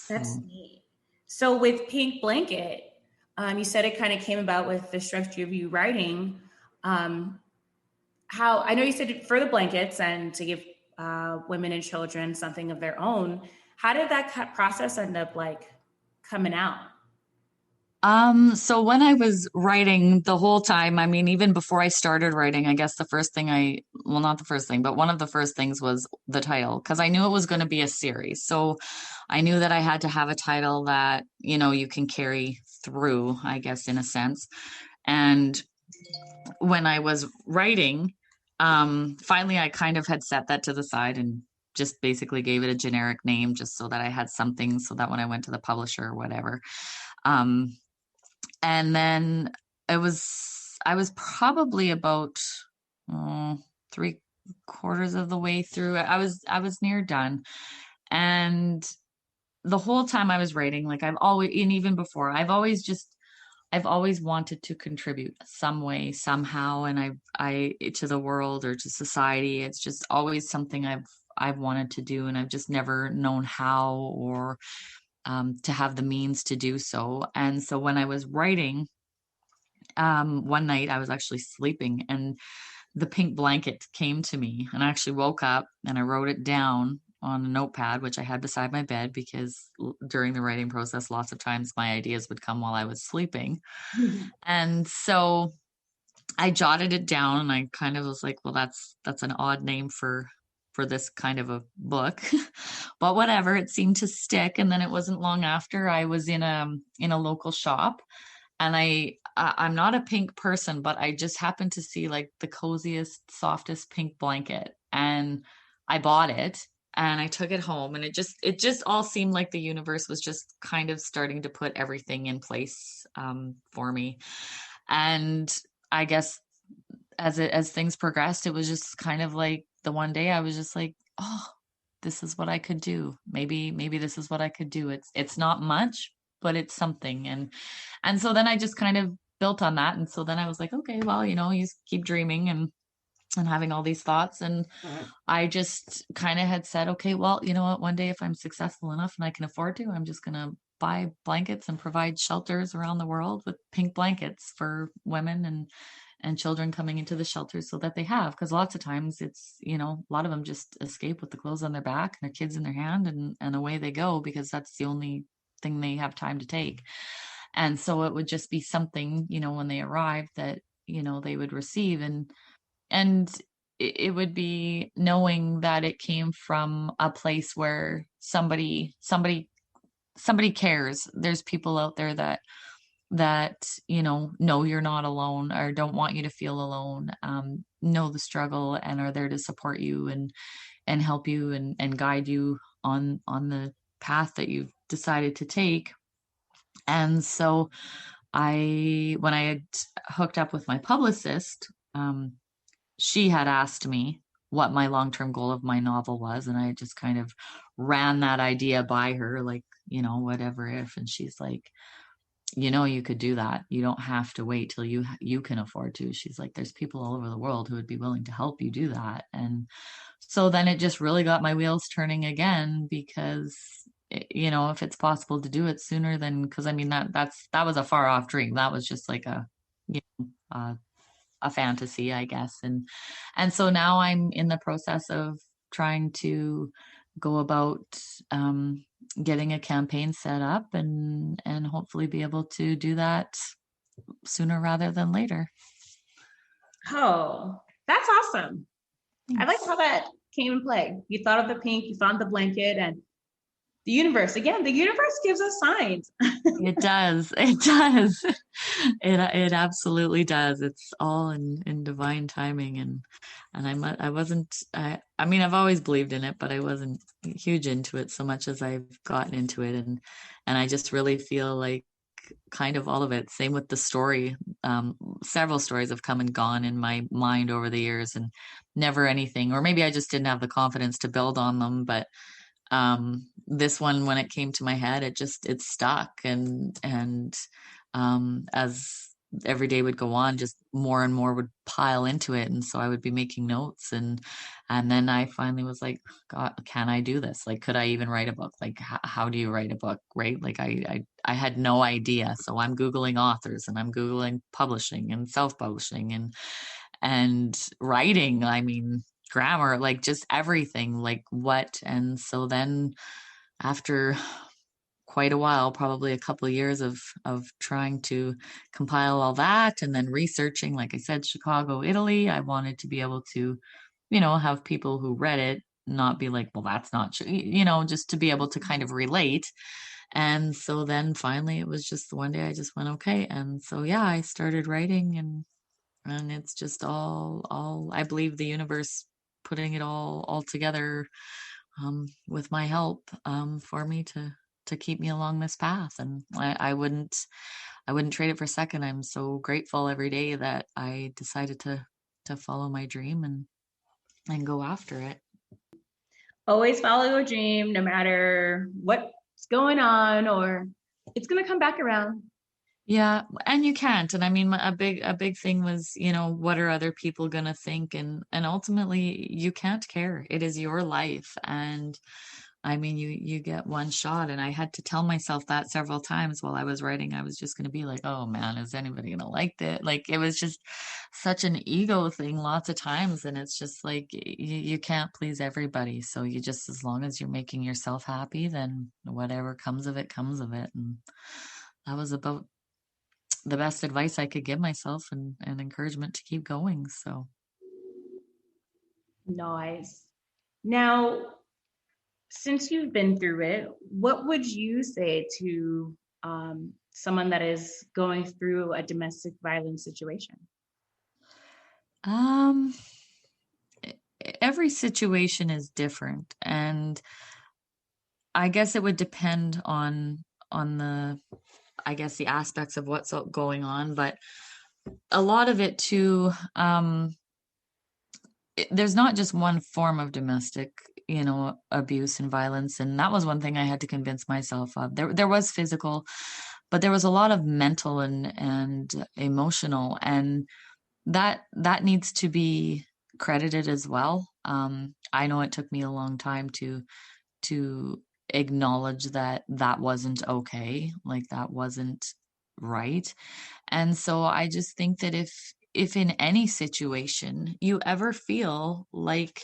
That's So neat. So with Pink Blanket, you said it kind of came about with the strategy of you writing. Um, how I know you said for the blankets and to give women and children something of their own. How did that process end up like coming out? So when I was writing the whole time, I mean, even before I started writing, I guess the first thing well, not the first thing, but one of the first things was the title, because I knew it was going to be a series. So I knew that I had to have a title that, you can carry through, I guess, in a sense. And when I was writing, finally I kind of had set that to the side and just basically gave it a generic name just so that I had something so that when I went to the publisher or whatever. Um, and then I was probably about three quarters of the way through. I was near done. And the whole time I was writing, like I've always, and even before, I've always wanted to contribute some way, somehow, and I to the world or to society. It's just always something I've wanted to do, and I've just never known how or to have the means to do so. And so when I was writing, one night I was actually sleeping, and the pink blanket came to me, and I actually woke up and I wrote it down on a notepad, which I had beside my bed because during the writing process, lots of times my ideas would come while I was sleeping. And so I jotted it down and I kind of was like, well, that's an odd name for this kind of a book. But whatever, it seemed to stick. And then it wasn't long after I was in a local shop, and I'm not a pink person, but I just happened to see like the coziest, softest pink blanket, and I bought it and I took it home, and it just all seemed like the universe was just kind of starting to put everything in place for me. And I guess as things progressed, it was just kind of like the one day I was just like, oh, this is what I could do. Maybe this is what I could do. It's not much, but it's something. And so then I just kind of built on that. And so then I was like, okay, well, you keep dreaming and having all these thoughts. And I just kind of had said, okay, well, you know what, one day if I'm successful enough and I can afford to, I'm just gonna buy blankets and provide shelters around the world with pink blankets for women and children coming into the shelters so that they have, because lots of times it's, a lot of them just escape with the clothes on their back and their kids in their hand, and away they go because that's the only thing they have time to take. And so it would just be something, when they arrived that, they would receive. And it would be knowing that it came from a place where somebody cares. There's people out there that know you're not alone or don't want you to feel alone, know the struggle and are there to support you and help you and guide you on the path that you've decided to take. And so when I had hooked up with my publicist, she had asked me what my long-term goal of my novel was, and I just kind of ran that idea by her, like, whatever if. And she's like, you could do that. You don't have to wait till you can afford to. She's like, there's people all over the world who would be willing to help you do that. And so then it just really got my wheels turning again, because if it's possible to do it sooner than, because I mean that was a far off dream. That was just like you know, a fantasy, I guess. And so now I'm in the process of trying to go about getting a campaign set up and hopefully be able to do that sooner rather than later. Oh, that's awesome. Thanks. I like how that came in play. You thought of the pink, you found the blanket, and the universe. Again, the universe gives us signs. It does. It does. It absolutely does. It's all in divine timing. And I wasn't, I mean, I've always believed in it, but I wasn't huge into it so much as I've gotten into it. And I just really feel like kind of all of it. Same with the story. Several stories have come and gone in my mind over the years, and never anything, or maybe I just didn't have the confidence to build on them. But this one, when it came to my head, it stuck. And as every day would go on, just more and more would pile into it. And so I would be making notes, and then I finally was like, God, can I do this? Like, could I even write a book? Like, how do you write a book, right? Like I had no idea. So I'm Googling authors, and I'm Googling publishing and self-publishing and writing. I mean, grammar, like just everything, like what. And so then after quite a while, probably a couple of years of trying to compile all that and then researching, like I said, Chicago, Italy. I wanted to be able to, have people who read it not be like, well, that's not true, just to be able to kind of relate. And so then finally it was just one day I just went, okay. And so yeah, I started writing, and it's just all I believe the universe putting it all together, with my help, for me to keep me along this path. And I wouldn't trade it for a second. I'm so grateful every day that I decided to follow my dream and go after it. Always follow your dream, no matter what's going on, or it's going to come back around. Yeah, and you can't. And I mean, a big thing was, what are other people gonna think? And ultimately, you can't care. It is your life, and I mean, you get one shot. And I had to tell myself that several times while I was writing. I was just gonna be like, oh man, is anybody gonna like that? Like, it was just such an ego thing lots of times, and it's just like you can't please everybody. So you just, as long as you're making yourself happy, then whatever comes of it comes of it. And that was about the best advice I could give myself, and encouragement to keep going. So, Nice. Now, since you've been through it, what would you say to someone that is going through a domestic violence situation? um, every situation is different, and I guess it would depend on the, I guess, the aspects of what's going on, but a lot of it too. There's not just one form of domestic, abuse and violence, and that was one thing I had to convince myself of. There was physical, but there was a lot of mental and emotional, and that needs to be credited as well. I know it took me a long time to acknowledge that that wasn't okay, like that wasn't right. And so I just think that if in any situation you ever feel like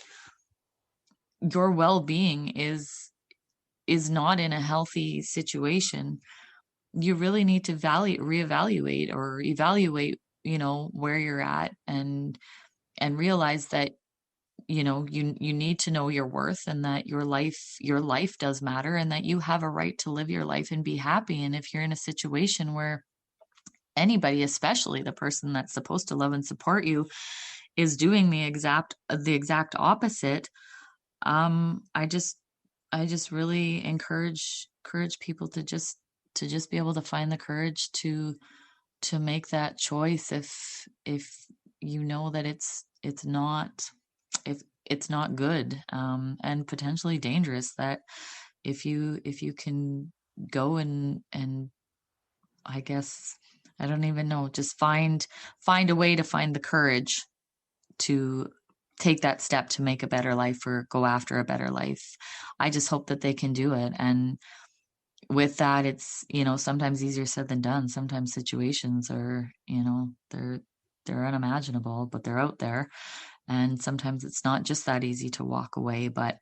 your well-being is not in a healthy situation, you really need to reevaluate or evaluate, where you're at, and realize that, you need to know your worth, and that your life does matter, and that you have a right to live your life and be happy. And if you're in a situation where anybody, especially the person that's supposed to love and support you, is doing the exact opposite, I just really encourage people to just be able to find the courage to make that choice, if you know that it's not, if it's not good, and potentially dangerous. That if you can go and I guess, I don't even know, just find a way to find the courage to take that step to make a better life or go after a better life. I just hope that they can do it. And with that, it's, sometimes easier said than done. Sometimes situations are, they're unimaginable, but they're out there. And sometimes it's not just that easy to walk away. But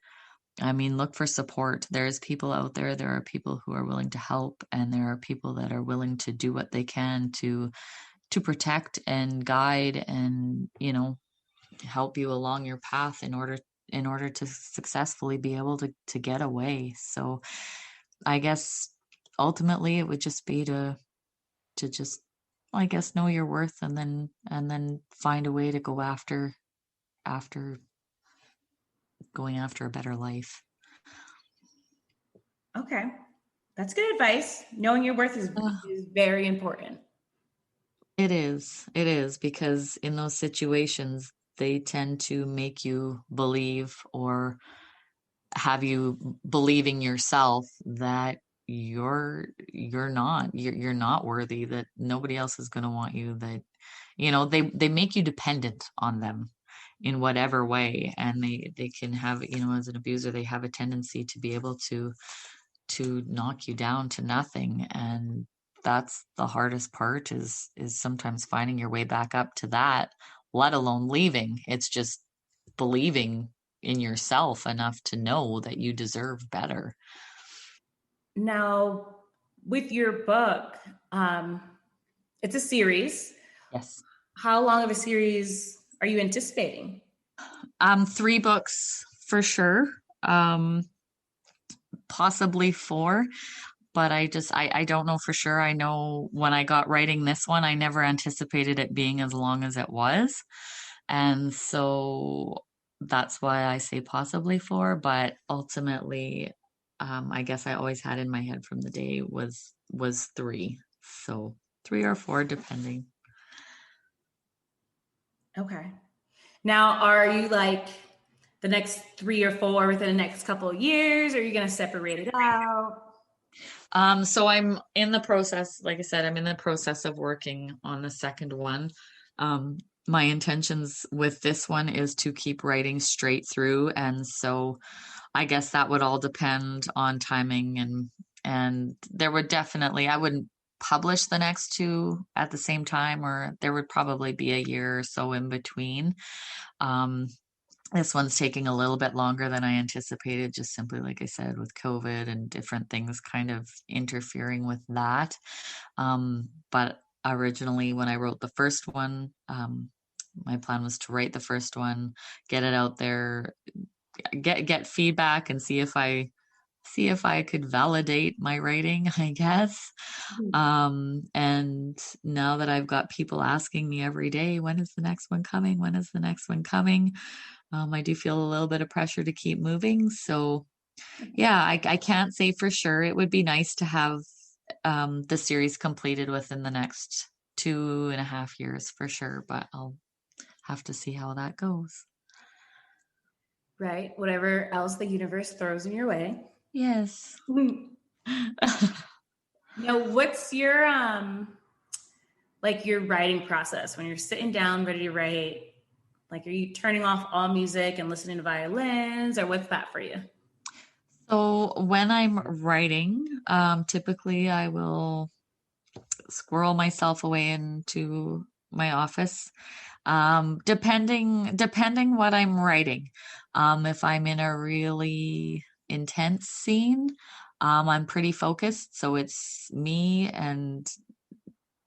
I mean, look for support. There's people out there. There are people who are willing to help, and there are people that are willing to do what they can to protect and guide and, help you along your path in order to successfully be able to get away. So I guess ultimately it would just be to just, I guess, know your worth, and then find a way to go after going after a better life. Okay, that's good advice. Knowing your worth Uh, is very important. it is because in those situations they tend to make you believe, or have you believing yourself that you're not worthy, that nobody else is going to want you, that they make you dependent on them in whatever way, and they can have, as an abuser, they have a tendency to be able to knock you down to nothing. And that's the hardest part, is sometimes finding your way back up to that, let alone leaving. It's just believing in yourself enough to know that you deserve better. Now, with your book, it's a series. Yes. How long of a series are you anticipating? 3 books for sure. Possibly 4, but I don't know for sure. I know when I got writing this one, I never anticipated it being as long as it was. And so that's why I say possibly 4, but ultimately, I guess I always had in my head from the day was 3. So 3 or 4, depending. Okay. Now, are you like the next 3 or 4 within the next couple of years? Or are you going to separate it out? So I'm in the process, like I said, I'm in the process of working on the second one. Um, my intentions with this one is to keep writing straight through, and so I guess that would all depend on timing, and there would definitely, I wouldn't publish the next 2 at the same time, or there would probably be a year or so in between. Um, this one's taking a little bit longer than I anticipated, just simply, like I said, with COVID and different things kind of interfering with that. But originally, when I wrote the first one, my plan was to write the first one, get it out there, get feedback, and see if I could validate my writing, I guess. And now that I've got people asking me every day, when is the next one coming? When is the next one coming? I do feel a little bit of pressure to keep moving. So yeah, I can't say for sure. It would be nice to have the series completed within the next 2.5 years for sure, but I'll have to see how that goes. Right. Whatever else the universe throws in your way. Yes. Now, what's your like your writing process when you're sitting down ready to write? Like, are you turning off all music and listening to violins, or what's that for you? So when I'm writing, typically I will squirrel myself away into my office. Depending what I'm writing. If I'm in a really intense scene, I'm pretty focused, so it's me and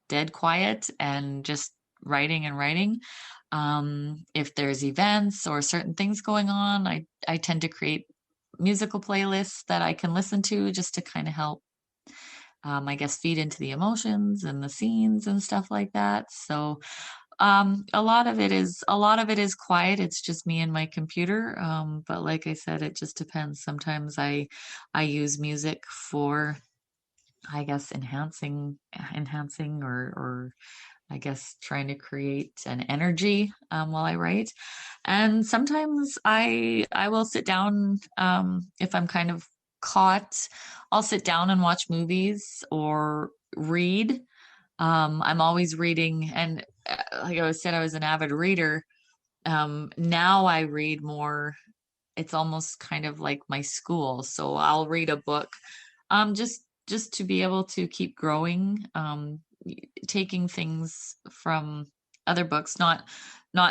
dead quiet and just writing and writing. If there's events or certain things going on, I tend to create musical playlists that I can listen to just to kind of help, I guess, feed into the emotions and the scenes and stuff like that. So a lot of it is quiet. It's just me and my computer. But like I said, it just depends. Sometimes I use music for, I guess, enhancing or I guess trying to create an energy while I write. And sometimes I will sit down, if I'm kind of caught, I'll sit down and watch movies or read. I'm always reading, and like I said, I was an avid reader. Now I read more. It's almost kind of like my school. So I'll read a book, just to be able to keep growing, taking things from other books, not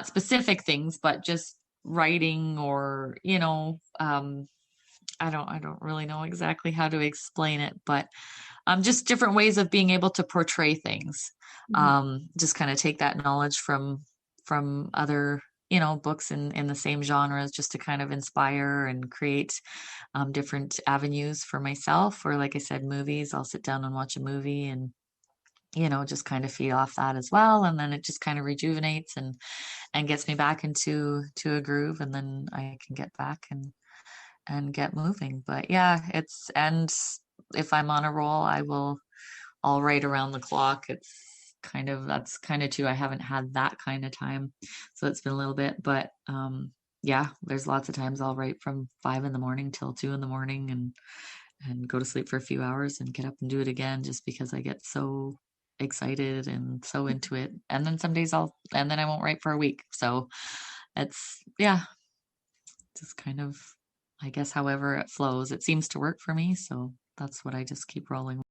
specific things, but just writing, or I don't really know exactly how to explain it, but just different ways of being able to portray things. Mhm. Just kind of take that knowledge from other books in the same genres, just to kind of inspire and create different avenues for myself. Or like I said, movies, I'll sit down and watch a movie and just kind of feed off that as well, and then it just kind of rejuvenates and gets me back into a groove, and then I can get back and get moving. But yeah, and if I'm on a roll, I'll write around the clock. That's kind of too, I haven't had that kind of time, so it's been a little bit, but yeah, there's lots of times I'll write from 5 in the morning till 2 in the morning, and go to sleep for a few hours and get up and do it again just because I get so excited and so into it. And then some days and then I won't write for a week. So yeah, just kind of, I guess, however it flows. It seems to work for me. So that's what I just keep rolling